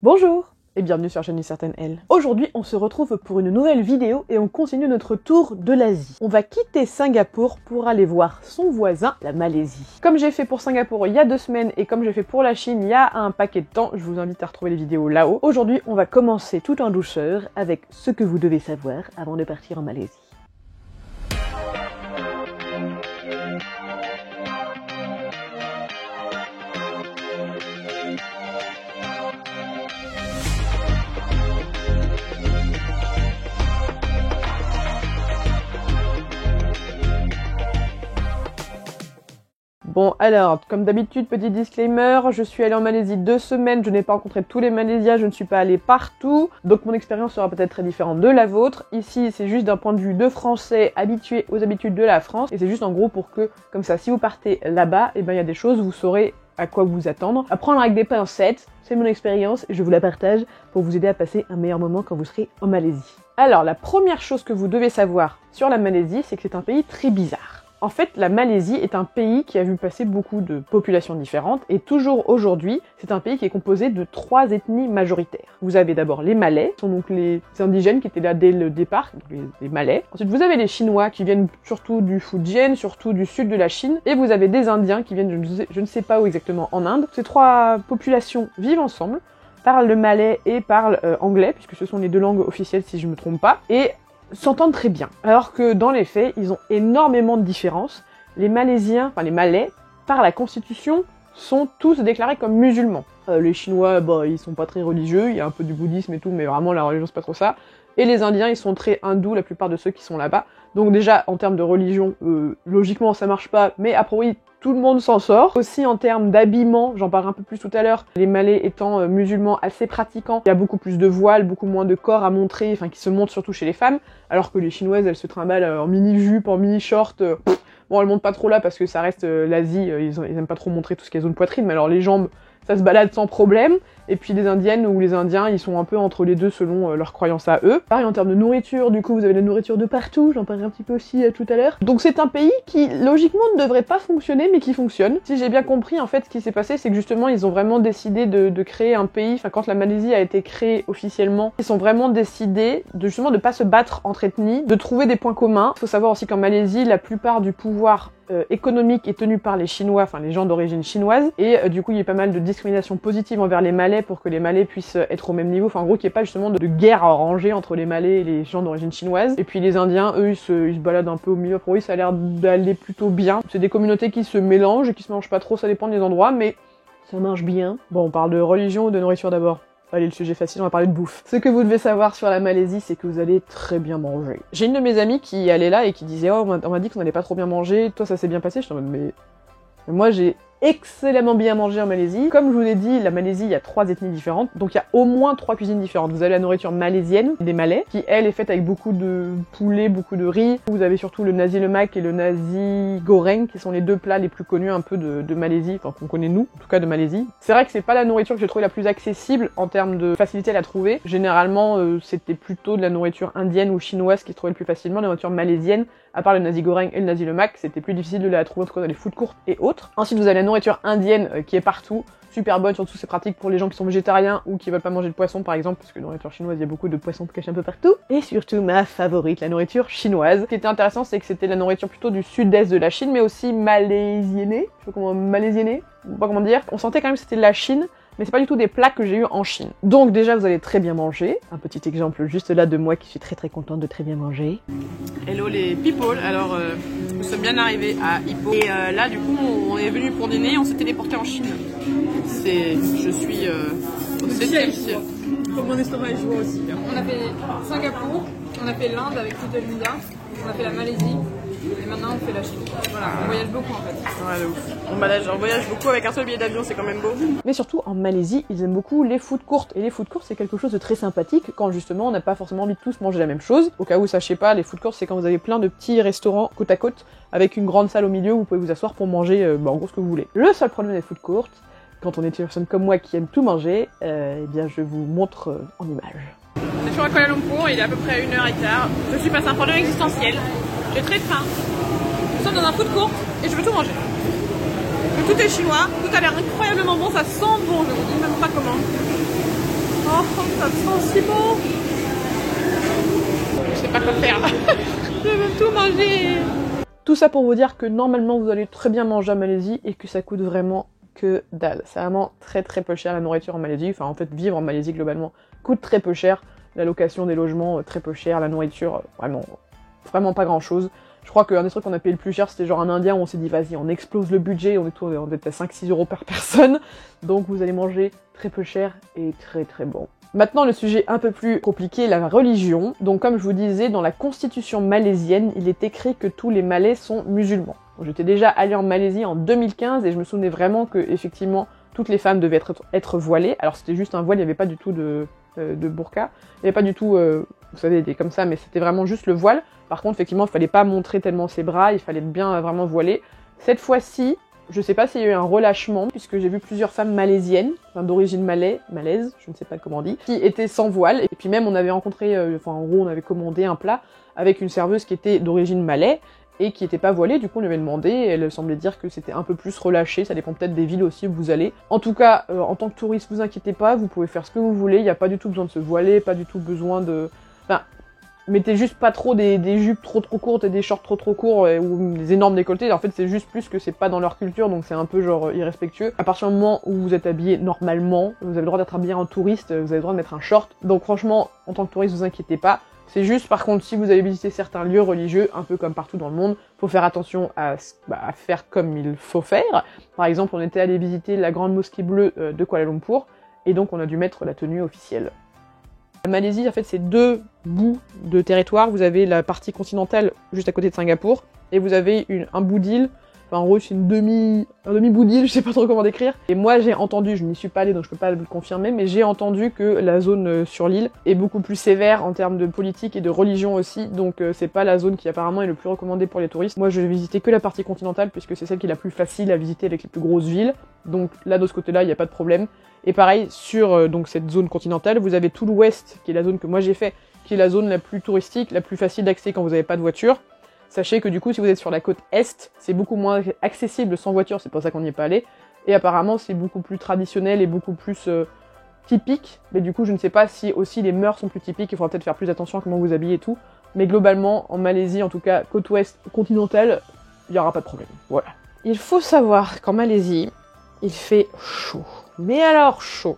Bonjour et bienvenue sur la chaîne d'une certaine Elle. Aujourd'hui, on se retrouve pour une nouvelle vidéo et on continue notre tour de l'Asie. On va quitter Singapour pour aller voir son voisin, la Malaisie. Comme j'ai fait pour Singapour il y a 2 semaines et comme j'ai fait pour la Chine il y a un paquet de temps, je vous invite à retrouver les vidéos là-haut. Aujourd'hui, on va commencer tout en douceur avec ce que vous devez savoir avant de partir en Malaisie. Bon alors, comme d'habitude, petit disclaimer, je suis allée en Malaisie 2 semaines, je n'ai pas rencontré tous les Malaisiens, je ne suis pas allée partout, donc mon expérience sera peut-être très différente de la vôtre. Ici, c'est juste d'un point de vue de Français habitués aux habitudes de la France, et c'est juste en gros pour que, comme ça, si vous partez là-bas, et ben il y a des choses, vous saurez à quoi vous attendre. À prendre avec des pincettes, c'est mon expérience, et je vous la partage pour vous aider à passer un meilleur moment quand vous serez en Malaisie. Alors, la première chose que vous devez savoir sur la Malaisie, c'est que c'est un pays très bizarre. En fait, la Malaisie est un pays qui a vu passer beaucoup de populations différentes et toujours aujourd'hui, c'est un pays qui est composé de 3 ethnies majoritaires. Vous avez d'abord les Malais, qui sont donc les indigènes qui étaient là dès le départ, donc les Malais. Ensuite, vous avez les Chinois qui viennent surtout du Fujian, surtout du sud de la Chine. Et vous avez des Indiens qui viennent, je ne sais pas où exactement, en Inde. Ces 3 populations vivent ensemble, parlent le malais et parlent anglais, puisque ce sont les 2 langues officielles si je ne me trompe pas. Et s'entendent très bien. Alors que dans les faits, ils ont énormément de différences. Les Malaisiens, enfin les Malais, par la Constitution, sont tous déclarés comme musulmans. Les Chinois, bah, ils sont pas très religieux, il y a un peu du bouddhisme et tout, mais vraiment la religion c'est pas trop ça. Et les Indiens, ils sont très hindous, la plupart de ceux qui sont là-bas. Donc déjà, en termes de religion, logiquement ça marche pas, mais après oui, tout le monde s'en sort. Aussi en termes d'habillement, j'en parlerai un peu plus tout à l'heure, les Malais étant musulmans assez pratiquants, il y a beaucoup plus de voiles, beaucoup moins de corps à montrer, enfin qui se montrent surtout chez les femmes, alors que les Chinoises, elles se trimballent en mini-jupe, en mini-short. Bon, elles montent pas trop là parce que ça reste l'Asie, ils aiment pas trop montrer tout ce qui est zone poitrine, mais alors les jambes, ça se balade sans problème. Et puis les Indiennes ou les Indiens, ils sont un peu entre les deux selon leurs croyances à eux. Pareil en termes de nourriture, du coup vous avez la nourriture de partout, j'en parlerai un petit peu aussi tout à l'heure. Donc c'est un pays qui logiquement ne devrait pas fonctionner mais qui fonctionne. Si j'ai bien compris en fait ce qui s'est passé, c'est que justement ils ont vraiment décidé de créer un pays, enfin quand la Malaisie a été créée officiellement, ils ont vraiment décidé de justement de pas se battre entre ethnies, de trouver des points communs. Il faut savoir aussi qu'en Malaisie, la plupart du pouvoir économique est tenu par les Chinois, enfin les gens d'origine chinoise, et du coup il y a pas mal de discrimination positive envers les Malais pour que les Malais puissent être au même niveau, enfin en gros qu'il n'y ait pas justement de guerre à ranger entre les Malais et les gens d'origine chinoise. Et puis les Indiens, eux, ils se baladent un peu au milieu, pour eux ça a l'air d'aller plutôt bien. C'est des communautés qui se mélangent et qui se mélangent pas trop, ça dépend des endroits, mais ça marche bien. Bon, on parle de religion ou de nourriture d'abord? Allez, le sujet facile, on va parler de bouffe. Ce que vous devez savoir sur la Malaisie, c'est que vous allez très bien manger. J'ai une de mes amies qui allait là et qui disait « Oh, on m'a dit qu'on allait pas trop bien manger, toi ça s'est bien passé ?» Je suis en mode « Mais moi j'ai excellemment bien mangé en Malaisie. » Comme je vous l'ai dit, la Malaisie, il y a 3 ethnies différentes, donc il y a au moins 3 cuisines différentes. Vous avez la nourriture malaisienne, des Malais, qui elle est faite avec beaucoup de poulet, beaucoup de riz. Vous avez surtout le nasi lemak et le nasi goreng, qui sont les 2 plats les plus connus un peu de Malaisie, enfin qu'on connaît nous, en tout cas de Malaisie. C'est vrai que c'est pas la nourriture que j'ai trouvé la plus accessible en termes de facilité à la trouver. Généralement, c'était plutôt de la nourriture indienne ou chinoise qui se trouvait le plus facilement. La nourriture malaisienne, à part le nasi goreng et le nasi lemak, c'était plus difficile de la trouver en tout cas dans les food courts et autres. Ensuite, vous avez la nourriture indienne qui est partout, super bonne, surtout c'est pratique pour les gens qui sont végétariens ou qui veulent pas manger de poisson par exemple, parce que dans la nourriture chinoise il y a beaucoup de poissons cachés un peu partout. Et surtout ma favorite, la nourriture chinoise. Ce qui était intéressant, c'est que c'était la nourriture plutôt du sud-est de la Chine, mais aussi malaisiennée, je sais pas comment, malaisiennée, je sais pas comment dire. On sentait quand même que c'était de la Chine, mais c'est pas du tout des plats que j'ai eu en Chine. Donc déjà vous allez très bien manger. Un petit exemple juste là de moi qui suis très contente de très bien manger. Hello les people, alors nous sommes bien arrivés à Ipoh. Et là du coup on est venu pour dîner, on s'est téléporté en Chine. Je suis au 7e ciel. Comme mon estomac est joué aussi. On a fait Singapour, on a fait l'Inde avec Little India, on a fait la Malaisie. Et maintenant on fait la Chine. Voilà, on voyage beaucoup en fait. Ouais, de ouf. On voyage beaucoup avec un seul billet d'avion, c'est quand même beau. Mais surtout en Malaisie, ils aiment beaucoup les food courts. Et les food courts, c'est quelque chose de très sympathique quand justement on n'a pas forcément envie de tous manger la même chose. Au cas où vous sachiez pas, les food courts, c'est quand vous avez plein de petits restaurants côte à côte avec une grande salle au milieu où vous pouvez vous asseoir pour manger en gros ce que vous voulez. Le seul problème des food courts, quand on est une personne comme moi qui aime tout manger, eh bien je vous montre en image. Je suis à Kuala Lumpur, il est à peu près 1h15. Je suis face à un problème existentiel. J'ai très faim. Nous sommes dans un food court et je veux tout manger. Tout est chinois, tout a l'air incroyablement bon, ça sent bon, je vous dis même pas comment. ça sent si bon. Je sais pas quoi faire. Je veux tout manger. Tout ça pour vous dire que normalement vous allez très bien manger en Malaisie et que ça coûte vraiment que dalle. C'est vraiment très très peu cher la nourriture en Malaisie. Enfin en fait vivre en Malaisie globalement coûte très peu cher. La location des logements très peu cher, la nourriture vraiment pas grand chose. Je crois qu'un des trucs qu'on a payé le plus cher c'était genre un indien où on s'est dit vas-y on explose le budget, on est à 5-6 € par personne. Donc vous allez manger très peu cher et très très bon. Maintenant, le sujet un peu plus compliqué, la religion. Donc, comme je vous disais, dans la constitution malaisienne, il est écrit que tous les Malais sont musulmans. J'étais déjà allée en Malaisie en 2015 et je me souvenais vraiment que, effectivement, toutes les femmes devaient être voilées. Alors, c'était juste un voile, il n'y avait pas du tout de burqa. Il n'y avait pas du tout, vous savez, des comme ça, mais c'était vraiment juste le voile. Par contre, effectivement, il fallait pas montrer tellement ses bras, il fallait bien vraiment voiler. Cette fois-ci, je sais pas s'il y a eu un relâchement, puisque j'ai vu plusieurs femmes malaisiennes, enfin d'origine malaise, je ne sais pas comment on dit, qui étaient sans voile. Et puis même, on avait rencontré, en gros, on avait commandé un plat avec une serveuse qui était d'origine malais et qui était pas voilée. Du coup, on lui avait demandé, et elle semblait dire que c'était un peu plus relâché. Ça dépend peut-être des villes aussi où vous allez. En tout cas, en tant que touriste, vous inquiétez pas, vous pouvez faire ce que vous voulez. Il n'y a pas du tout besoin de se voiler, pas du tout besoin de... Enfin, mettez juste pas trop des jupes trop courtes et des shorts trop courts ou des énormes décolletés. En fait, c'est juste plus que c'est pas dans leur culture, donc c'est un peu genre irrespectueux. À partir du moment où vous êtes habillé normalement, vous avez le droit d'être habillé en touriste, vous avez le droit de mettre un short. Donc franchement, en tant que touriste, vous inquiétez pas. C'est juste, par contre, si vous avez visité certains lieux religieux, un peu comme partout dans le monde, faut faire attention à faire comme il faut faire. Par exemple, on était allé visiter la grande mosquée bleue de Kuala Lumpur, et donc on a dû mettre la tenue officielle. La Malaisie, en fait, c'est deux bouts de territoire. Vous avez la partie continentale juste à côté de Singapour, et vous avez un bout d'île. Enfin, en gros, c'est un demi-bout d'île, je sais pas trop comment décrire. Et moi, j'ai entendu, je n'y suis pas allée, donc je peux pas le confirmer, mais j'ai entendu que la zone sur l'île est beaucoup plus sévère en termes de politique et de religion aussi. Donc, c'est pas la zone qui apparemment est le plus recommandée pour les touristes. Moi, je vais visiter que la partie continentale, puisque c'est celle qui est la plus facile à visiter avec les plus grosses villes. Donc là, de ce côté-là, il n'y a pas de problème. Et pareil, sur donc cette zone continentale, vous avez tout l'ouest, qui est la zone que moi j'ai fait, qui est la zone la plus touristique, la plus facile d'accès quand vous n'avez pas de voiture. Sachez que du coup, si vous êtes sur la côte est, c'est beaucoup moins accessible sans voiture, c'est pour ça qu'on n'y est pas allé. Et apparemment, c'est beaucoup plus traditionnel et beaucoup plus typique. Mais du coup, je ne sais pas si aussi les mœurs sont plus typiques, il faudra peut-être faire plus attention à comment vous habillez et tout. Mais globalement, en Malaisie, en tout cas, côte ouest continentale, il n'y aura pas de problème. Voilà. Il faut savoir qu'en Malaisie, il fait chaud. Mais alors chaud.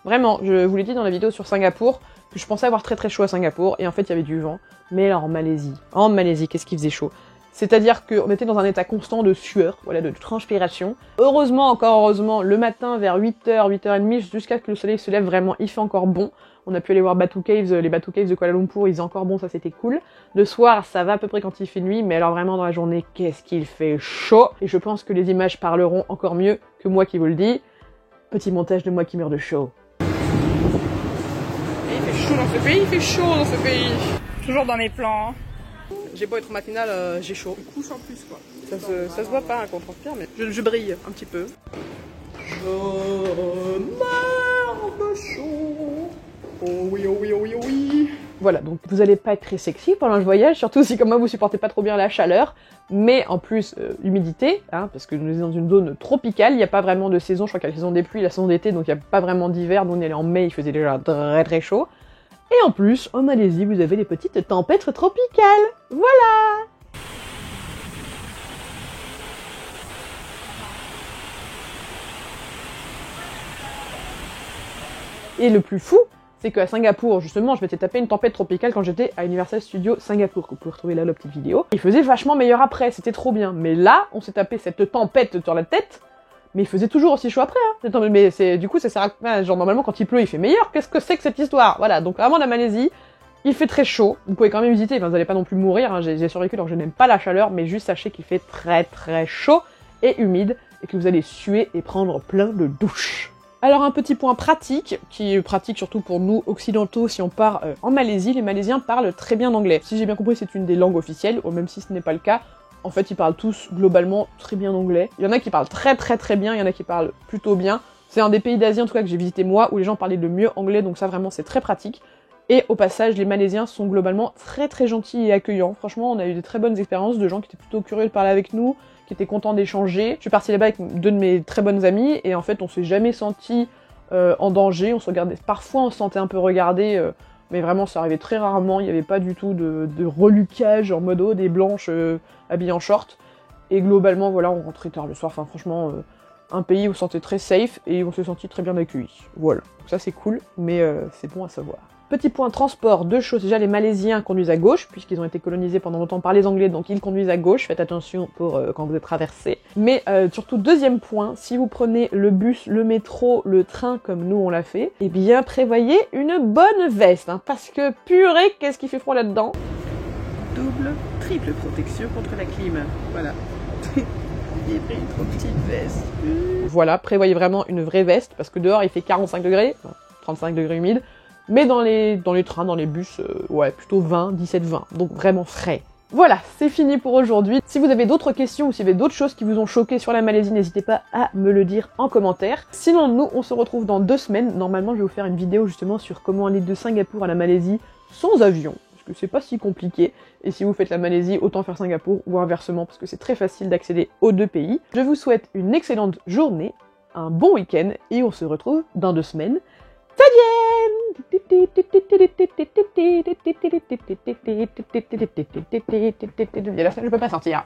Vraiment, je vous l'ai dit dans la vidéo sur Singapour, que je pensais avoir très très chaud à Singapour, et en fait il y avait du vent. Mais alors en Malaisie, qu'est-ce qu'il faisait chaud? C'est-à-dire qu'on était dans un état constant de sueur, voilà, de transpiration. Heureusement, encore heureusement, le matin vers 8h, 8h30, jusqu'à ce que le soleil se lève vraiment, il fait encore bon. On a pu aller voir Batu Caves, les Batu Caves de Kuala Lumpur, ils faisaient encore bon, ça c'était cool. Le soir, ça va à peu près quand il fait nuit, mais alors vraiment dans la journée, qu'est-ce qu'il fait chaud! Et je pense que les images parleront encore mieux que moi qui vous le dis. Petit montage de moi qui meurs de chaud. Il fait chaud dans ce pays, il fait chaud dans ce pays. Toujours dans mes plans. J'ai beau être matinale, j'ai chaud. Il couche en plus quoi. Ça se voit pas qu'on transpire, mais je brille un petit peu. Je meurs de chaud. Oh oui, oh oui, oh oui, oh oui. Voilà, donc vous allez pas être très sexy pendant le voyage, surtout si comme moi vous supportez pas trop bien la chaleur, mais en plus humidité, hein, parce que nous sommes dans une zone tropicale, il n'y a pas vraiment de saison, je crois qu'il y a la saison des pluies, la saison d'été, donc il n'y a pas vraiment d'hiver, nous on est allé en mai, il faisait déjà très très chaud. Et en plus, en Malaisie, vous avez les petites tempêtes tropicales, voilà. Et le plus fou, c'est qu'à Singapour, justement, je m'étais tapé une tempête tropicale quand j'étais à Universal Studios Singapour, que vous pouvez retrouver là la petite vidéo. Il faisait vachement meilleur après, c'était trop bien. Mais là, on s'est tapé cette tempête sur la tête, mais il faisait toujours aussi chaud après. Hein. Mais du coup, ça sert à... Genre, normalement, quand il pleut, il fait meilleur. Qu'est-ce que c'est que cette histoire? Voilà, donc vraiment la Malaisie, il fait très chaud. Vous pouvez quand même visiter, enfin, vous n'allez pas non plus mourir. Hein. J'ai survécu, donc je n'aime pas la chaleur, mais juste sachez qu'il fait très très chaud et humide, et que vous allez suer et prendre plein de douches. Alors un petit point pratique, qui est pratique surtout pour nous occidentaux si on part en Malaisie, les Malaisiens parlent très bien anglais. Si j'ai bien compris, c'est une des langues officielles, ou même si ce n'est pas le cas, en fait ils parlent tous globalement très bien anglais. Il y en a qui parlent très très très bien, il y en a qui parlent plutôt bien. C'est un des pays d'Asie en tout cas que j'ai visité moi, où les gens parlaient le mieux anglais, donc ça vraiment c'est très pratique. Et au passage, les Malaisiens sont globalement très très gentils et accueillants. Franchement, on a eu des très bonnes expériences de gens qui étaient plutôt curieux de parler avec nous, qui étaient contents d'échanger. Je suis partie là-bas avec deux de mes très bonnes amies, et en fait, on s'est jamais senti en danger. On se regardait, parfois on se sentait un peu regardé, mais vraiment ça arrivait très rarement. Il n'y avait pas du tout de reluquage en mode des blanches habillées en short. Et globalement, voilà, on rentrait tard le soir. Enfin, franchement, un pays où on se sentait très safe et on s'est senti très bien accueillis. Voilà, donc ça c'est cool, mais c'est bon à savoir. Petit point transport, deux choses. Déjà, les Malaisiens conduisent à gauche, puisqu'ils ont été colonisés pendant longtemps par les Anglais, donc ils conduisent à gauche. Faites attention pour quand vous êtes traversé. Mais surtout, deuxième point, si vous prenez le bus, le métro, le train, comme nous on l'a fait, eh bien, prévoyez une bonne veste, hein, parce que purée, qu'est-ce qui fait froid là-dedans. Double, triple protection contre la clim. Voilà. J'ai pris une trop petite veste. Voilà, prévoyez vraiment une vraie veste, parce que dehors il fait 45 degrés, 35 degrés humide. Mais dans les trains, dans les bus, ouais, plutôt 20, 17, 20. Donc vraiment frais. Voilà, c'est fini pour aujourd'hui. Si vous avez d'autres questions ou si vous avez d'autres choses qui vous ont choqué sur la Malaisie, n'hésitez pas à me le dire en commentaire. Sinon, nous, on se retrouve dans 2 semaines. Normalement, je vais vous faire une vidéo justement sur comment aller de Singapour à la Malaisie sans avion. Parce que c'est pas si compliqué. Et si vous faites la Malaisie, autant faire Singapour ou inversement, parce que c'est très facile d'accéder aux 2 pays. Je vous souhaite une excellente journée, un bon week-end, et on se retrouve dans 2 semaines. Il y a la scène, je peux pas sortir.